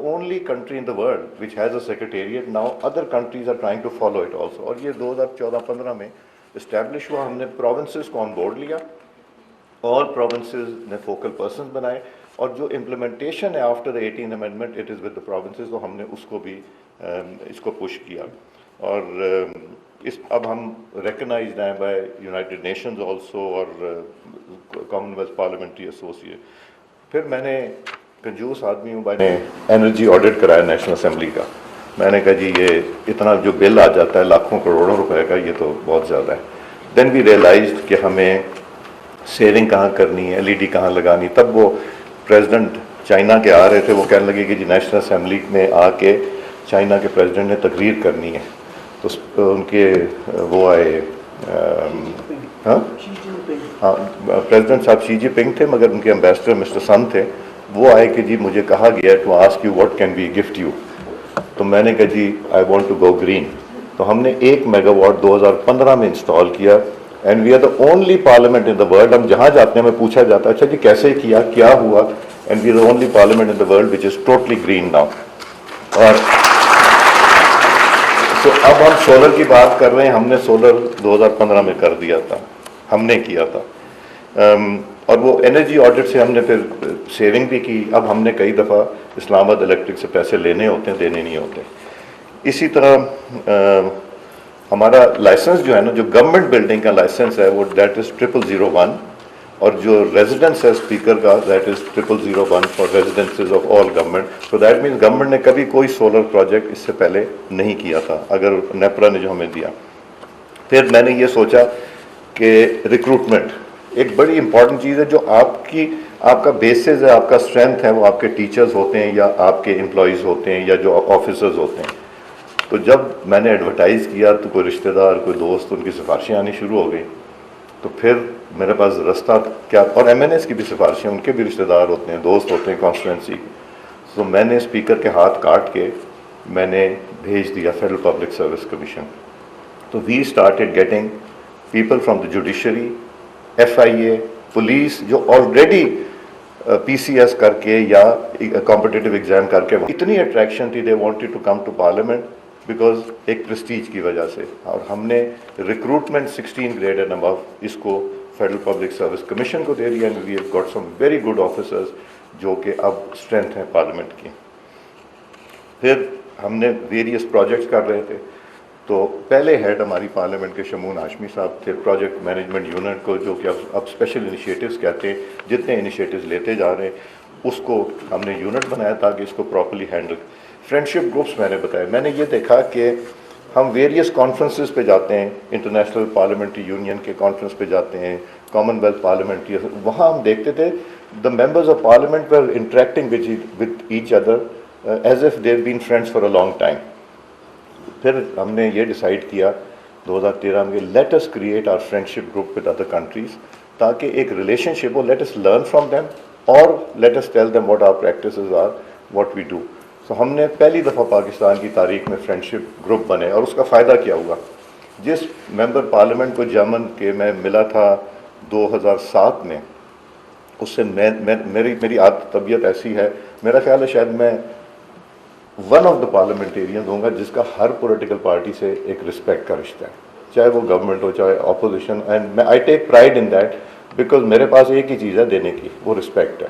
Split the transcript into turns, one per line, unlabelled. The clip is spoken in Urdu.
only country in the world which has a secretariat. Now other countries are trying to follow it also. اور یہ 2014-15 میں اسٹیبلش ہوا. ہم نے پروونسز کو آن بورڈ لیا, all provinces نے فوکل پرسنز بنائے, اور جو امپلیمنٹیشن ہے after the 18 amendment it is with the provinces, تو ہم نے اس کو بھی اس کو پش کیا. اور اب ہم ریکگنائزڈ ہیں بائی یونائٹڈ نیشنز آلسو اور کامن ویلتھ پارلیمنٹری ایسوسیٹ. پھر میں نے کنجوس آدمی ہوں, میں نے انرجی آڈٹ کرایا نیشنل اسمبلی کا. میں نے کہا جی یہ اتنا جو بل آ جاتا ہے لاکھوں کروڑوں روپے کا, یہ تو بہت زیادہ ہے. دین وی ریئلائزڈ کہ ہمیں سیونگ کہاں کرنی ہے, LED کہاں لگانی. تب وہ پریزیڈنٹ چائنا کے آ رہے تھے, وہ کہنے لگے کہ جی نیشنل اسمبلی میں آ کے چائنا کے پریزیڈنٹ نے تقریر کرنی ہے. تو ان کے وہ آئے, ہاں پریزیڈنٹ صاحب شی جی پنگ تھے, مگر ان کے امبیسڈر مسٹر سن تھے. وہ آئے کہ جی مجھے کہا گیا to ask you what can we gift you. تو میں نے کہا جی I want to go green. تو ہم نے 1 میگا واٹ 2015 میں انسٹال کیا, and we are the only parliament in the world. ہم جہاں جاتے ہیں ہمیں پوچھا جاتا ہے اچھا جی کیسے کیا, کیا ہوا, and we are the only parliament in the world which is totally green now. اور تو اب ہم سولر کی بات کر رہے ہیں. ہم نے سولر 2015 میں کر دیا تھا, ہم نے کیا تھا. اور وہ انرجی آڈٹ سے ہم نے پھر سیونگ بھی کی. اب ہم نے کئی دفعہ اسلام آباد الیکٹرک سے پیسے لینے ہوتے ہیں, دینے نہیں ہوتے. اسی طرح ہمارا لائسنس جو ہے نا, جو گورنمنٹ بلڈنگ کا لائسنس ہے وہ دیٹ از 0001, اور جو ریزیڈنس ہے اسپیکر کا that is 0001 for ریزیڈنسز of all government. So that means government نے کبھی کوئی سولر پروجیکٹ اس سے پہلے نہیں کیا تھا, اگر نیپرا نے جو ہمیں دیا. پھر میں نے یہ سوچا کہ ریکروٹمنٹ ایک بڑی امپورٹنٹ چیز ہے. جو آپ کا بیسز ہے, آپ کا اسٹرینتھ ہے, وہ آپ کے ٹیچرز ہوتے ہیں یا آپ کے امپلائیز ہوتے ہیں یا جو آفیسرز ہوتے ہیں. تو جب میں نے ایڈورٹائز کیا تو کوئی رشتہ دار, کوئی دوست, ان کی سفارشیں آنی شروع ہو گئی. تو پھر میرے پاس رستہ کیا, اور MNAs کی بھی سفارشیں, ان کے بھی رشتہ دار ہوتے ہیں, دوست ہوتے ہیں کانسٹیٹوئنسی. تو میں نے اسپیکر کے ہاتھ کاٹ کے میں نے بھیج دیا فیڈرل پبلک سروس کمیشن. تو we started getting people from the judiciary, FIA, police, جو آلریڈی PCS کر کے یا کمپٹیٹیو ایگزام کر کے اتنی اٹریکشن تھی, they wanted to come to parliament because ایک پریسٹیج کی وجہ سے. اور ہم نے ریکروٹمنٹ 16 گریڈ اینڈ ابو اس کو فیڈرل پبلک سروس کمیشن کو دے دیا, and we have got some very good officers جو کہ اب اسٹرینتھ ہیں پارلیمنٹ کی. پھر ہم نے ویریس پروجیکٹس کر رہے تھے. تو پہلے ہیڈ ہماری پارلیمنٹ کے شمون ہاشمی صاحب تھے, پروجیکٹ مینجمنٹ یونٹ کو, جو کہ اب اسپیشل انیشیٹوز کہتے ہیں. جتنے انیشیٹوز لیتے جا رہے ہیں اس کو ہم نے یونٹ بنایا تاکہ اس کو پراپرلی ہینڈل. فرینڈشپ گروپس میں نے بتایا. میں نے یہ دیکھا کہ ہم ویریس کانفرنسز پہ جاتے ہیں, انٹرنیشنل پارلیمنٹری یونین کے کانفرنس پہ جاتے ہیں, کامن ویلتھ پارلیمنٹری, وہاں ہم دیکھتے تھے the members of parliament were interacting with each other as if they have been friends for a long time. پھر ہم نے یہ ڈیسائیڈ کیا 2013 میں, let us create our friendship group with other countries, تاکہ ایک ریلیشن شپ ہو. Let us learn from them اور let us tell them what our practices are, what we do. تو ہم نے پہلی دفعہ پاکستان کی تاریخ میں فرینڈشپ گروپ بنے. اور اس کا فائدہ کیا ہوا, جس ممبر پارلیمنٹ کو جرمن کے میں ملا تھا 2007 میں, اس سے میری طبیعت ایسی ہے, میرا خیال ہے شاید میں ون آف دا پارلیمنٹیرین ہوں گا جس کا ہر پولیٹیکل پارٹی سے ایک رسپیکٹ کا رشتہ ہے, چاہے وہ گورنمنٹ ہو چاہے opposition. And I take pride in that because میرے پاس ایک ہی چیز ہے دینے کی, وہ رسپیکٹ ہے.